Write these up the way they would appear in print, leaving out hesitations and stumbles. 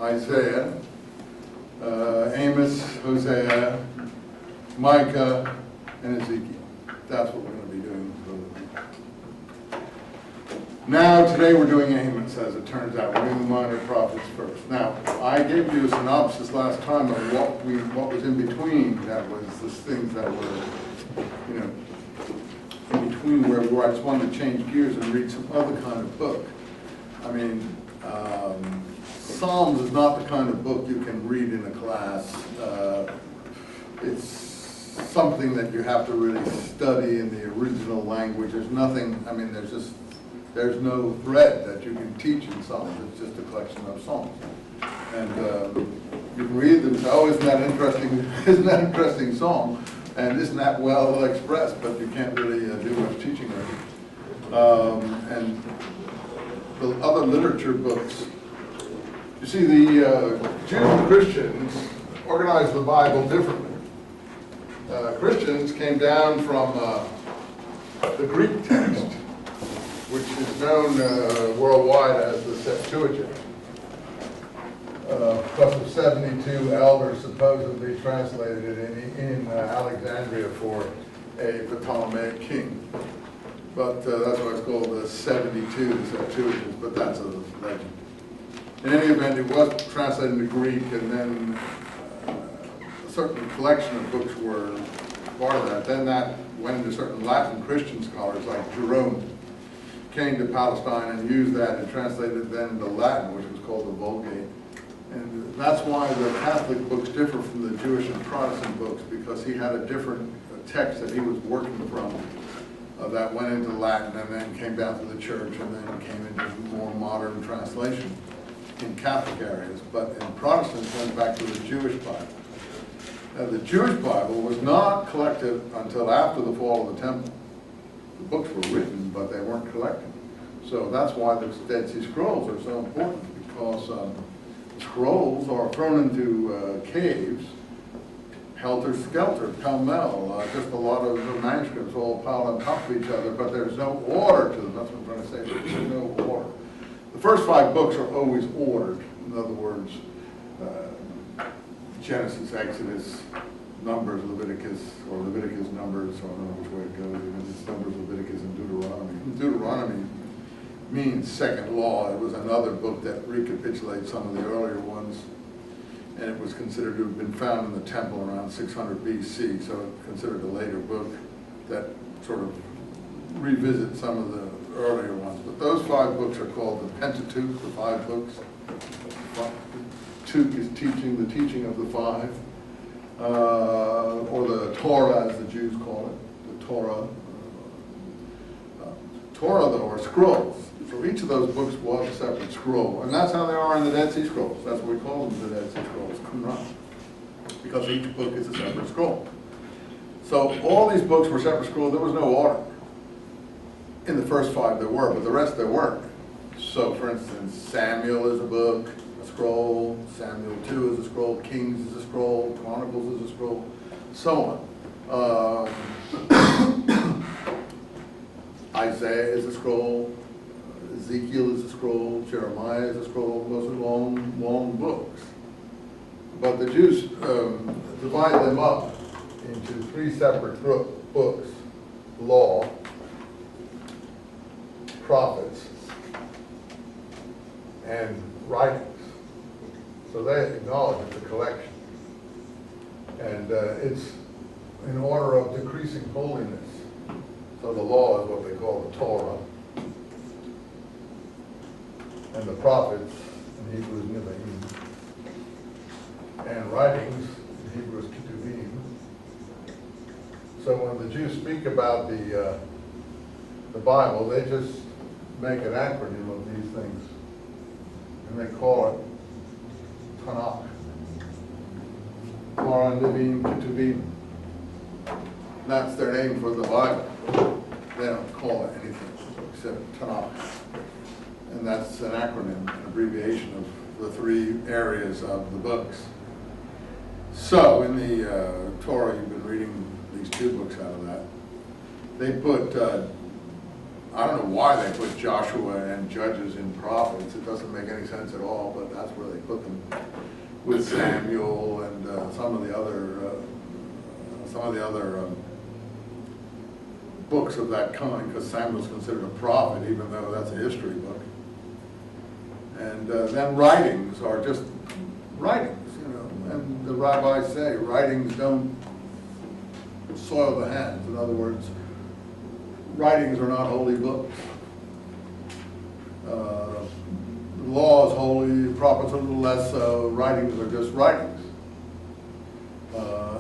Isaiah, Amos, Hosea, Micah, and Ezekiel. That's what we're going to be doing for the week. Now, today we're doing Amos, as it turns out. We're doing the minor prophets first. Now, I gave you a synopsis last time of what was in between. That was the things that were, in between where I just wanted to change gears and read some other kind of book. I mean, Psalms is not the kind of book you can read in a class. It's something that you have to really study in the original language. There's nothing, I mean, there's no thread that you can teach in Psalms. It's just a collection of songs. And you can read them and say, oh, isn't that interesting? Isn't that an interesting song? And isn't that well expressed? But you can't really do much teaching with it. And the other literature books, you see, the Jews and Christians organized the Bible differently. Christians came down from the Greek text, which is known worldwide as the Septuagint. Plus of 72 elders supposedly translated it in Alexandria for a Ptolemaic king. But that's why it's called the 72, the Septuagint, but that's a legend. In any event, it was translated into Greek, and then a certain collection of books were part of that. Then that went into certain Latin Christian scholars like Jerome came to Palestine and used that and translated it then into Latin, which was called the Vulgate. And that's why the Catholic books differ from the Jewish and Protestant books, because he had a different text that he was working from that went into Latin and then came down to the church and then came into more modern translation in Catholic areas. But in Protestants, went back to the Jewish Bible. Now, the Jewish Bible was not collected until after the fall of the temple. The books were written, but they weren't collected. So that's why the Dead Sea Scrolls are so important, because scrolls are thrown into caves, helter-skelter, pell-mell, just a lot of manuscripts all piled on top of each other, but there's no order to them. That's what I'm trying to say. There's no order. The first 5 books are always ordered. In other words, Genesis, Exodus, Numbers, Leviticus, or Leviticus, Numbers, I don't know which way it goes. It's Numbers, Leviticus, and Deuteronomy. Deuteronomy means second law. It was another book that recapitulates some of the earlier ones, and it was considered to have been found in the temple around 600 BC, so it's considered a later book that sort of revisits some of the earlier ones. But those 5 books are called the Pentateuch, the 5 books. Tuch is teaching, the teaching of the 5, or the Torah, as the Jews call it, the Torah. Torah, though, are scrolls. So each of those books was a separate scroll, and that's how they are in the Dead Sea Scrolls. That's what we call them, the Dead Sea Scrolls, Qumran, because each book is a separate scroll. So all these books were separate scrolls. There was no order. In the first 5 there were, but the rest there weren't. So, for instance, Samuel is a book, a scroll. Samuel 2 is a scroll. Kings is a scroll. Chronicles is a scroll. So on. Isaiah is a scroll. Ezekiel is a scroll. Jeremiah is a scroll. Those are long, long books. But the Jews divide them up into 3 separate books: law, prophets, and writings. So they acknowledge it's a collection. And it's in order of decreasing holiness. So the law is what they call the Torah. And the prophets, in Hebrew, is Nevi'im. And writings, in Hebrew, is Ketuvim. So when the Jews speak about the Bible, they just make an acronym of these things, and they call it Tanakh. Torah, Nevi'im, Ketuvim. That's their name for the Bible. They don't call it anything except Tanakh. And that's an acronym, an abbreviation of the 3 areas of the books. So in the Torah, you've been reading these 2 books out of that. They put I don't know why they put Joshua and Judges in prophets. It doesn't make any sense at all, but that's where they put them with Samuel and some of the other books of that kind, because Samuel's considered a prophet, even though that's a history book. And then writings are just writings, you know. And the rabbis say writings don't soil the hands. In other words, writings are not holy books. The law is holy, the prophets a little less so, writings are just writings.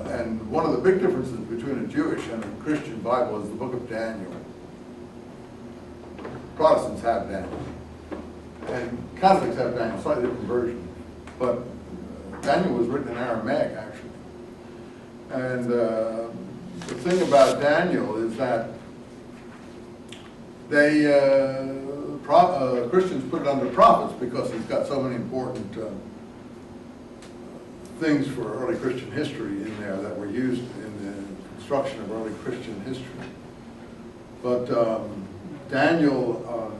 And one of the big differences between a Jewish and a Christian Bible is the book of Daniel. Protestants have Daniel, and Catholics have Daniel, slightly different version. But Daniel was written in Aramaic, actually. And the thing about Daniel is that Christians put it under prophets because he's got so many important things for early Christian history in there that were used in the construction of early Christian history. But Daniel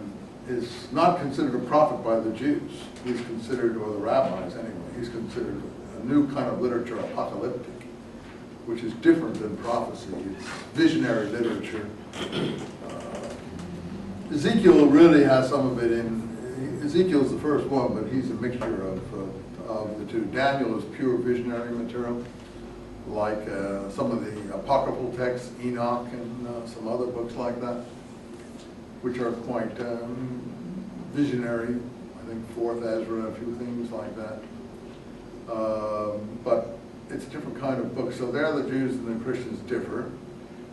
is not considered a prophet by the Jews. He's considered, or the rabbis anyway, he's considered a new kind of literature, apocalyptic, which is different than prophecy. It's visionary literature. Ezekiel really has some of it in, Ezekiel's the first one, but he's a mixture of the two. Daniel is pure visionary material, like some of the apocryphal texts, Enoch and some other books like that, which are quite visionary. I think 4th Ezra, a few things like that. But it's a different kind of book. So there the Jews and the Christians differ.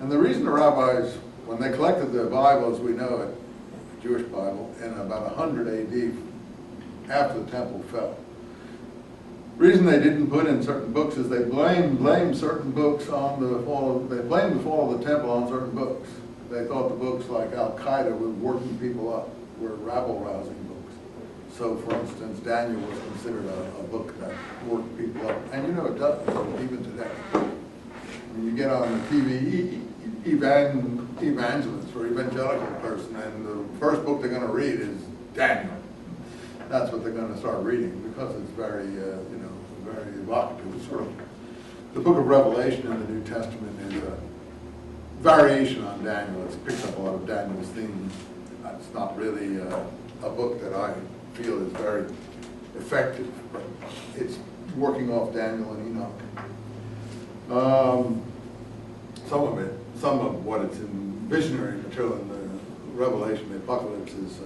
And the reason the rabbis, when they collected the Bible as we know it, the Jewish Bible, in about 100 AD, after the temple fell, the reason they didn't put in certain books is they blamed certain books on the fall of, they blamed the fall of the temple on certain books. They thought the books like Al-Qaeda were working people up, were rabble-rousing books. So, for instance, Daniel was considered a book that worked people up. And you know it does, even today. When you get on the TV, evangelist or evangelical person, and the first book they're going to read is Daniel. That's what they're going to start reading because it's very, very evocative. It's sort of, the book of Revelation in the New Testament is a variation on Daniel. It's picked up a lot of Daniel's themes. It's not really a book that I feel is very effective, but it's working off Daniel and Enoch. Some of what it's in visionary material in the Revelation, the Apocalypse is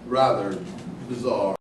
rather bizarre.